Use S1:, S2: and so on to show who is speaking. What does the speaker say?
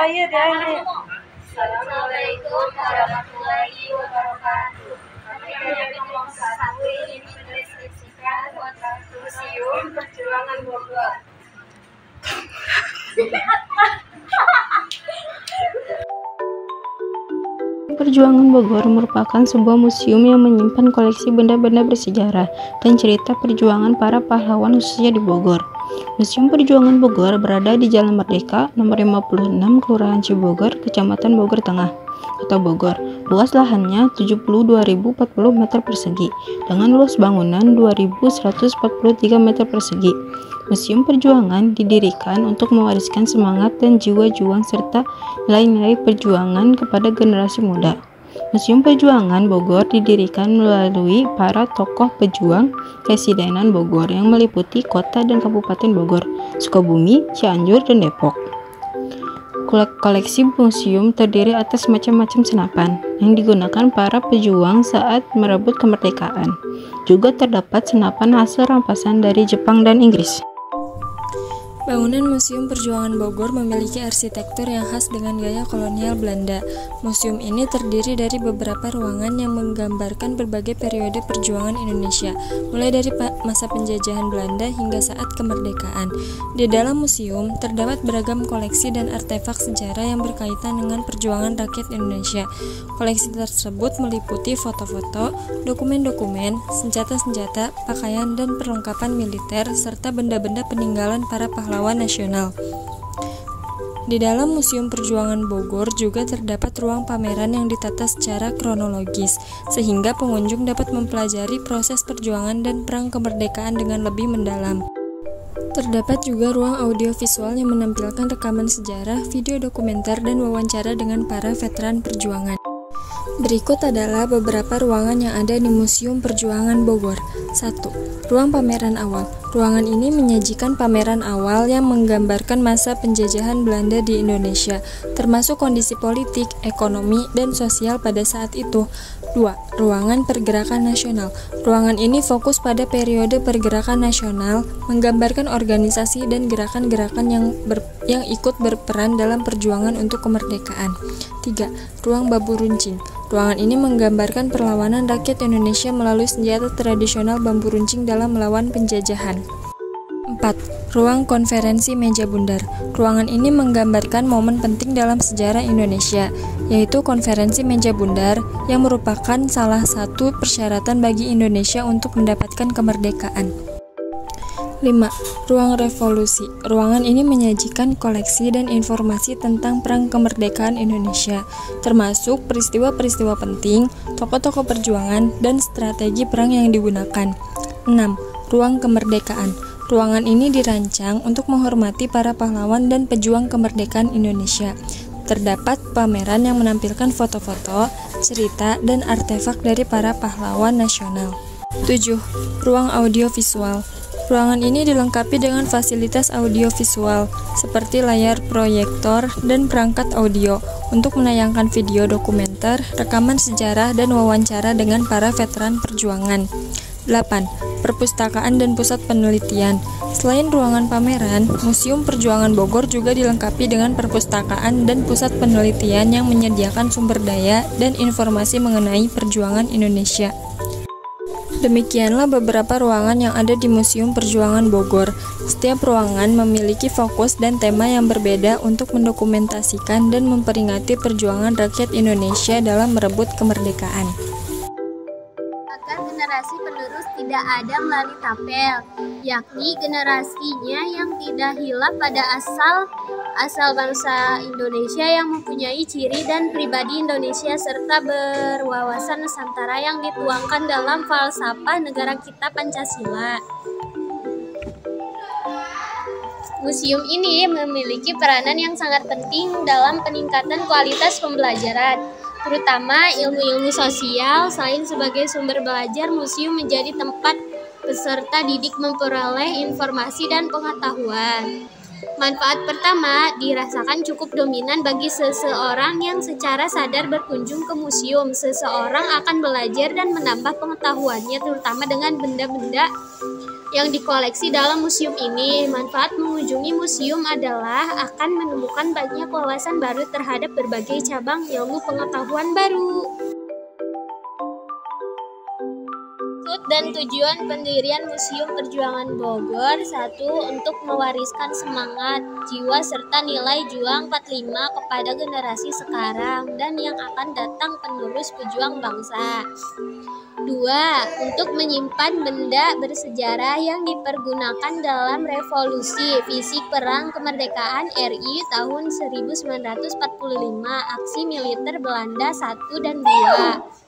S1: Assalamualaikum warahmatullahi wabarakatuh. Kami dari kelompok 1 ini mendeskripsikan Museum Perjuangan Bogor.
S2: Perjuangan Bogor merupakan sebuah museum yang menyimpan koleksi benda-benda bersejarah dan cerita perjuangan para pahlawan khususnya di Bogor. Museum Perjuangan Bogor berada di Jalan Merdeka, nomor 56, Kelurahan Cibogor, Kecamatan Bogor Tengah, Kota Bogor. Luas lahannya 72.040 meter persegi, dengan luas bangunan 2.143 meter persegi. Museum Perjuangan didirikan untuk mewariskan semangat dan jiwa juang serta nilai-nilai perjuangan kepada generasi muda. Museum Perjuangan Bogor didirikan melalui para tokoh pejuang Residenan Bogor yang meliputi kota dan kabupaten Bogor, Sukabumi, Cianjur, dan Depok. Koleksi museum terdiri atas macam-macam senapan yang digunakan para pejuang saat merebut kemerdekaan. Juga terdapat senapan hasil rampasan dari Jepang dan Inggris.
S3: Bangunan Museum Perjuangan Bogor memiliki arsitektur yang khas dengan gaya kolonial Belanda. Museum ini terdiri dari beberapa ruangan yang menggambarkan berbagai periode perjuangan Indonesia, mulai dari masa penjajahan Belanda hingga saat kemerdekaan. Di dalam museum terdapat beragam koleksi dan artefak sejarah yang berkaitan dengan perjuangan rakyat Indonesia. Koleksi tersebut meliputi foto-foto, dokumen-dokumen, senjata-senjata, pakaian dan perlengkapan militer, serta benda-benda peninggalan para pahlawan nasional. Di dalam Museum Perjuangan Bogor juga terdapat ruang pameran yang ditata secara kronologis, sehingga pengunjung dapat mempelajari proses perjuangan dan perang kemerdekaan dengan lebih mendalam. Terdapat juga ruang audiovisual yang menampilkan rekaman sejarah, video dokumenter, dan wawancara dengan para veteran perjuangan. Berikut adalah beberapa ruangan yang ada di Museum Perjuangan Bogor. 1. Ruang pameran awal. Ruangan ini menyajikan pameran awal yang menggambarkan masa penjajahan Belanda di Indonesia, termasuk kondisi politik, ekonomi, dan sosial pada saat itu. 2. Ruangan Pergerakan Nasional. Ruangan ini fokus pada periode pergerakan nasional, menggambarkan organisasi dan gerakan-gerakan yang ikut berperan dalam perjuangan untuk kemerdekaan. 3. Ruang Bambu Runcing. Ruangan ini menggambarkan perlawanan rakyat Indonesia melalui senjata tradisional bambu runcing dalam melawan penjajahan. 4. Ruang Konferensi Meja Bundar. Ruangan ini menggambarkan momen penting dalam sejarah Indonesia, yaitu Konferensi Meja Bundar yang merupakan salah satu persyaratan bagi Indonesia untuk mendapatkan kemerdekaan. 5. Ruang Revolusi. Ruangan ini menyajikan koleksi dan informasi tentang perang kemerdekaan Indonesia, termasuk peristiwa-peristiwa penting, tokoh-tokoh perjuangan, dan strategi perang yang digunakan. 6. Ruang Kemerdekaan. Ruangan ini dirancang untuk menghormati para pahlawan dan pejuang kemerdekaan Indonesia. Terdapat pameran yang menampilkan foto-foto, cerita, dan artefak dari para pahlawan nasional. 7. Ruang Audiovisual. Ruangan ini dilengkapi dengan fasilitas audiovisual seperti layar proyektor dan perangkat audio untuk menayangkan video dokumenter, rekaman sejarah, dan wawancara dengan para veteran perjuangan. 8. Perpustakaan dan pusat penelitian. Selain ruangan pameran, Museum Perjuangan Bogor juga dilengkapi dengan perpustakaan dan pusat penelitian yang menyediakan sumber daya dan informasi mengenai perjuangan Indonesia. Demikianlah beberapa ruangan yang ada di Museum Perjuangan Bogor. Setiap ruangan memiliki fokus dan tema yang berbeda untuk mendokumentasikan dan memperingati perjuangan rakyat Indonesia dalam merebut kemerdekaan.
S1: Agar generasi penerus tidak ada melalui tapel, yakni generasinya yang tidak hilaf pada asal bangsa Indonesia yang mempunyai ciri dan pribadi Indonesia serta berwawasan Nusantara yang dituangkan dalam falsafah negara kita Pancasila. Museum ini memiliki peranan yang sangat penting dalam peningkatan kualitas pembelajaran, terutama ilmu-ilmu sosial. Selain sebagai sumber belajar, museum menjadi tempat peserta didik memperoleh informasi dan pengetahuan. Manfaat pertama dirasakan cukup dominan bagi seseorang yang secara sadar berkunjung ke museum. Seseorang akan belajar dan menambah pengetahuannya, terutama dengan benda-benda yang dikoleksi dalam museum ini. Manfaat mengunjungi museum adalah akan menemukan banyak wawasan baru terhadap berbagai cabang ilmu pengetahuan baru. Maksud dan tujuan pendirian Museum Perjuangan Bogor: 1. Untuk mewariskan semangat, jiwa, serta nilai juang 45 kepada generasi sekarang dan yang akan datang penerus pejuang bangsa. 2. Untuk menyimpan benda bersejarah yang dipergunakan dalam revolusi fisik perang kemerdekaan RI tahun 1945, aksi militer Belanda 1 dan 2.